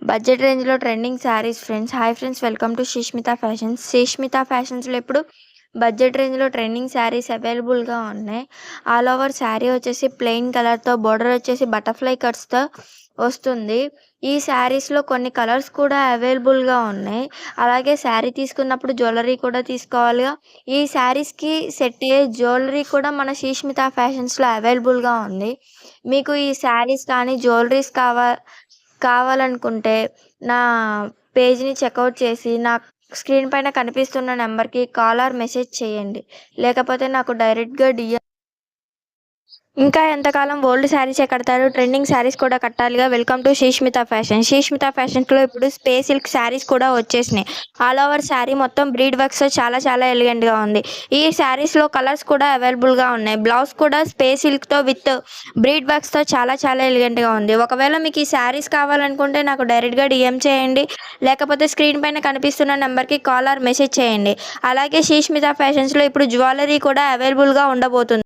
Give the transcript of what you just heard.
Budget రేంజ్‌లో trending saris friends. Hi friends, welcome to Sreeshmitha fashions. శ్రీష్మిత ఫ్యాషన్స్‌లో ఇప్పుడు బడ్జెట్ రేంజ్‌లో ట్రెండింగ్ శారీస్ అవైలబుల్‌గా ఉన్నాయి. ఆల్ ఓవర్ శారీ వచ్చేసి ప్లెయిన్ కలర్‌తో, బోర్డర్ వచ్చేసి బటర్‌ఫ్లై కట్స్‌తో వస్తుంది. ఈ శారీస్‌లో కొన్ని కలర్స్ కూడా అవైలబుల్‌గా ఉన్నాయి. అలాగే శారీ తీసుకున్నప్పుడు జ్యువెలరీ కూడా తీసుకోవాలిగా. ఈ శారీస్‌కి సెట్ అయ్యే జ్యువెలరీ కూడా మన శ్రీష్మిత ఫ్యాషన్స్‌లో అవైలబుల్‌గా ఉంది. మీకు ఈ శారీస్ కానీ, జ్యువెలరీస్ కావాలనుకుంటే నా పేజ్‌ని చెకౌట్ చేసి, నా స్క్రీన్ పైన కనిపిస్తున్న నంబర్‌కి కాల్ ఆర్ మెసేజ్ చేయండి. లేకపోతే నాకు డైరెక్ట్‌గా ఇంకా ఎంతకాలం ఓల్డ్ శారీసే కడతారు? ట్రెండింగ్ శారీస్ కూడా కట్టాలిగా. Welcome to Sreeshmitha fashion. శ్రీష్మిత ఫ్యాషన్స్‌లో ఇప్పుడు స్పేస్ సిల్క్ శారీస్ కూడా వచ్చేసినాయి. ఆల్ ఓవర్ శారీ మొత్తం బ్రీడ్ వర్క్స్‌తో చాలా చాలా ఎలిగెంట్‌గా ఉంది. ఈ శారీస్‌లో కలర్స్ కూడా అవైలబుల్‌గా ఉన్నాయి. బ్లౌజ్ కూడా స్పేస్ సిల్క్‌తో విత్ బ్రీడ్ వర్క్స్‌తో చాలా చాలా ఎలిగెంట్‌గా ఉంది. ఒకవేళ మీకు ఈ శారీస్ కావాలనుకుంటే నాకు డైరెక్ట్‌గా డీఎం చేయండి. లేకపోతే స్క్రీన్ పైన కనిపిస్తున్న నెంబర్‌కి కాల్ ఆర్ మెసేజ్ చేయండి. అలాగే శ్రీష్మిత ఫ్యాషన్స్‌లో ఇప్పుడు జ్యువెలరీ కూడా అవైలబుల్‌గా ఉండబోతుంది.